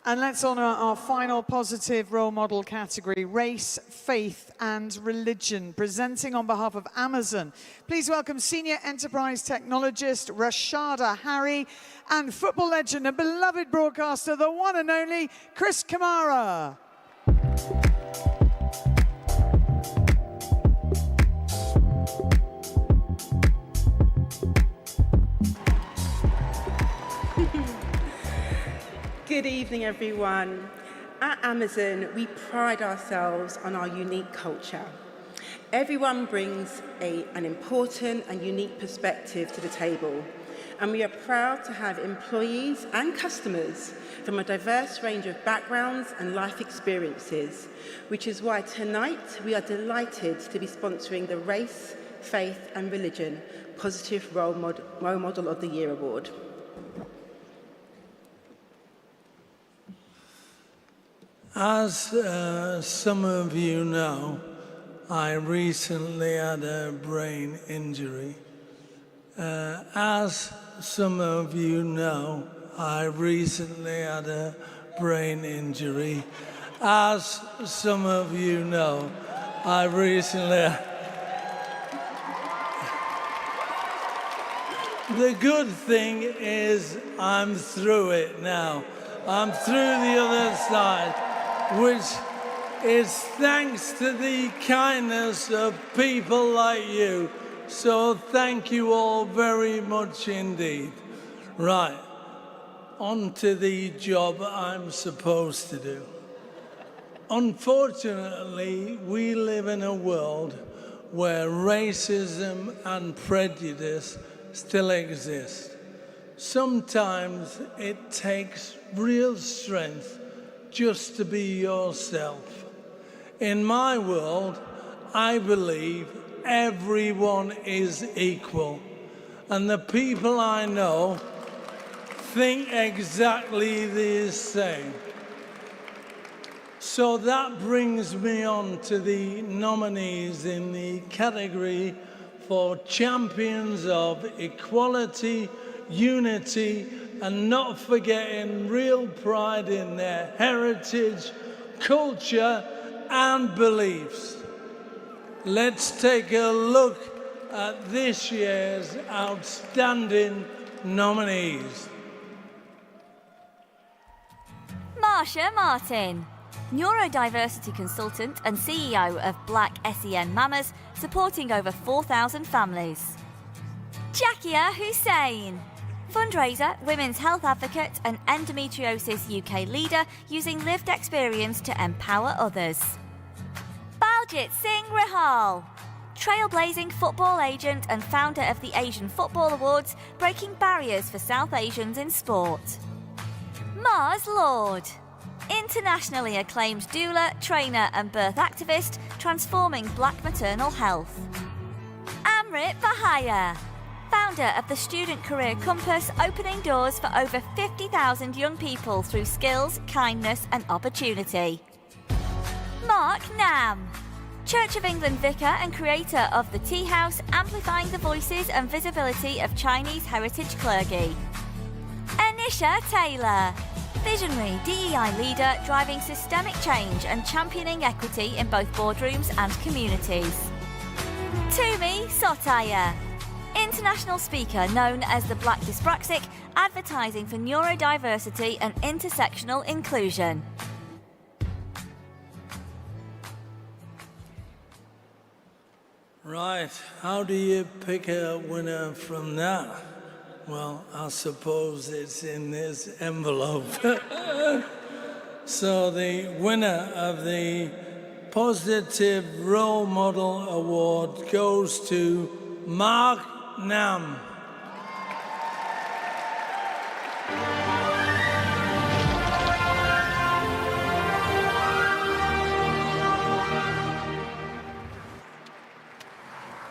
And let's honour our final positive role model category, race, faith and religion. Presenting on behalf of Amazon, please welcome Senior Enterprise Technologist Rashada Harry and football legend and beloved broadcaster, the one and only Chris Kamara. Good evening, everyone. At Amazon, we pride ourselves on our unique culture. Everyone brings an important and unique perspective to the table, and we are proud to have employees and customers from a diverse range of backgrounds and life experiences, which is why tonight we are delighted to be sponsoring the Race, Faith and Religion Positive Role Model of the Year Award. As some of you know, I recently had a brain injury. As some of you know, I recently had a brain injury. As some of you know, I recently... The good thing is I'm through it now. I'm through the other side, which is thanks to the kindness of people like you. So thank you all very much indeed. Right, on to the job I'm supposed to do. Unfortunately, we live in a world where racism and prejudice still exist. Sometimes it takes real strength just to be yourself. In my world, I believe everyone is equal, and the people I know think exactly the same. So that brings me on to the nominees in the category for Champions of Equality, Unity, and not forgetting real pride in their heritage, culture, and beliefs. Let's take a look at this year's outstanding nominees. Marsha Martin, neurodiversity consultant and CEO of Black SEN Mamas, supporting over 4,000 families. Jakia Hussain, fundraiser, women's health advocate and endometriosis UK leader, using lived experience to empower others. Baljit Singh Rahal, trailblazing football agent and founder of the Asian Football Awards, breaking barriers for South Asians in sport. Mars Lord, internationally acclaimed doula, trainer and birth activist, transforming black maternal health. Amrit Bahaya, founder of the Student Career Compass, opening doors for over 50,000 young people through skills, kindness and opportunity. Mark Nam, Church of England vicar and creator of the Tea House, amplifying the voices and visibility of Chinese heritage clergy. Anisha Taylor, visionary DEI leader, driving systemic change and championing equity in both boardrooms and communities. Tumi Sotaya, international speaker known as the Black Dyspraxic, advertising for neurodiversity and intersectional inclusion. Right, how do you pick a winner from that? Well, I suppose it's in this envelope. So the winner of the Positive Role Model Award goes to Mark Nam.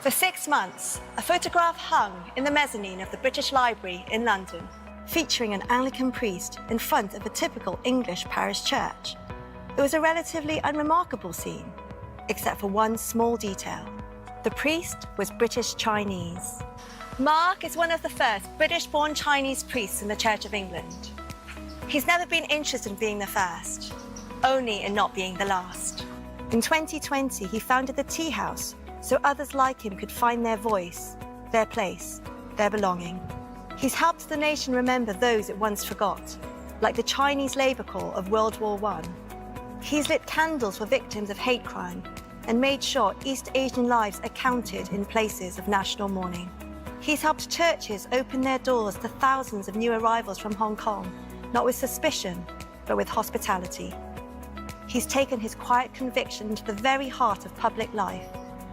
For 6 months, a photograph hung in the mezzanine of the British Library in London, featuring an Anglican priest in front of a typical English parish church. It was a relatively unremarkable scene, except for one small detail. The priest was British Chinese. Mark is one of the first British-born Chinese priests in the Church of England. He's never been interested in being the first, only in not being the last. In 2020, he founded the Tea House so others like him could find their voice, their place, their belonging. He's helped the nation remember those it once forgot, like the Chinese Labour Corps of World War I. He's lit candles for victims of hate crime and made sure East Asian lives are counted in places of national mourning. He's helped churches open their doors to thousands of new arrivals from Hong Kong, not with suspicion, but with hospitality. He's taken his quiet conviction to the very heart of public life,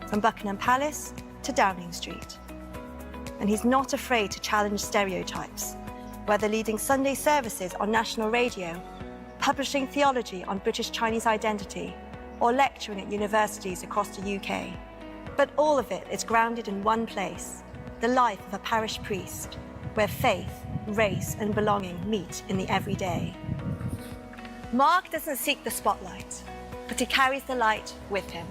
from Buckingham Palace to Downing Street. And he's not afraid to challenge stereotypes, whether leading Sunday services on national radio, publishing theology on British Chinese identity, or lecturing at universities across the UK. But all of it is grounded in one place, the life of a parish priest, where faith, race, and belonging meet in the everyday. Mark doesn't seek the spotlight, but he carries the light with him.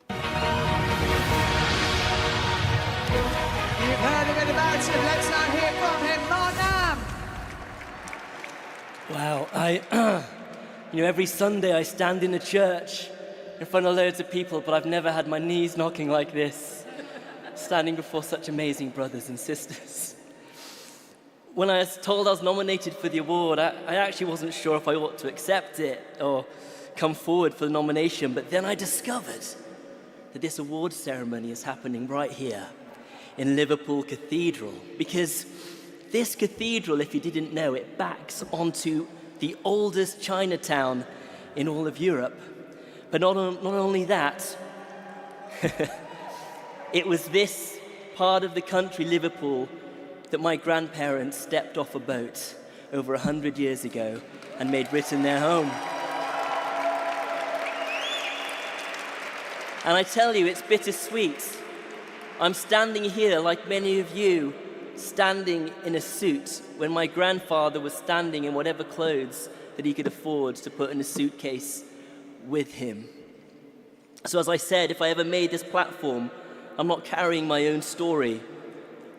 You've heard a bit about him. Let's now hear from him. Mark Nam. Wow, every Sunday I stand in a church in front of loads of people, but I've never had my knees knocking like this, standing before such amazing brothers and sisters. When I was told I was nominated for the award, I actually wasn't sure if I ought to accept it or come forward for the nomination, but then I discovered that this award ceremony is happening right here in Liverpool Cathedral, because this cathedral, if you didn't know, it backs onto the oldest Chinatown in all of Europe. But not only that, it was this part of the country, Liverpool, that my grandparents stepped off a boat over 100 years ago and made Britain their home. And I tell you, it's bittersweet. I'm standing here, like many of you, standing in a suit when my grandfather was standing in whatever clothes that he could afford to put in a suitcase with him. So as I said, if I ever made this platform, I'm not carrying my own story,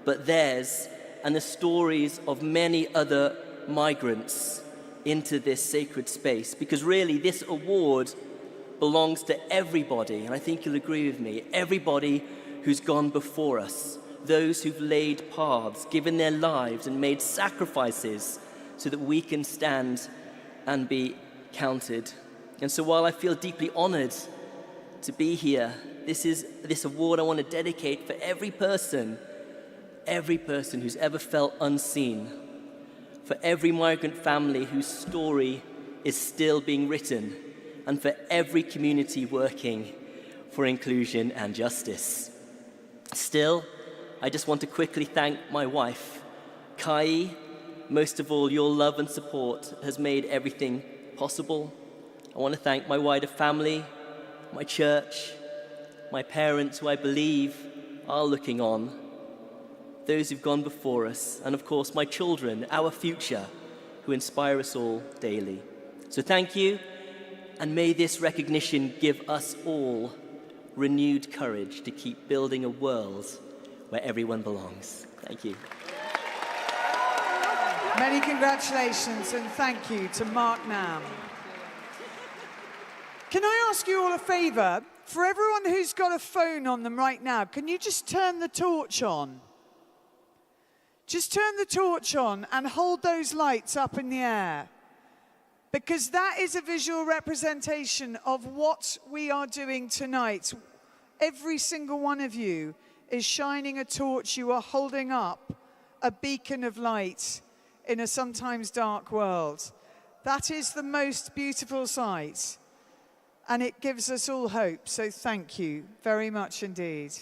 but theirs and the stories of many other migrants into this sacred space. Because really, this award belongs to everybody, and I think you'll agree with me, everybody who's gone before us, those who've laid paths, given their lives and made sacrifices so that we can stand and be counted. And so while I feel deeply honored to be here, this award I want to dedicate for every person who's ever felt unseen, for every migrant family whose story is still being written, and for every community working for inclusion and justice. Still, I just want to quickly thank my wife, Kai. Most of all, your love and support has made everything possible. I want to thank my wider family, my church, my parents who I believe are looking on, those who've gone before us, and of course my children, our future, who inspire us all daily. So thank you, and may this recognition give us all renewed courage to keep building a world where everyone belongs. Thank you. Many congratulations and thank you to Mark Nam. Can I ask you all a favour? For everyone who's got a phone on them right now, can you just turn the torch on? Just turn the torch on and hold those lights up in the air. Because that is a visual representation of what we are doing tonight. Every single one of you is shining a torch. You are holding up a beacon of light in a sometimes dark world. That is the most beautiful sight. And it gives us all hope. So thank you very much indeed.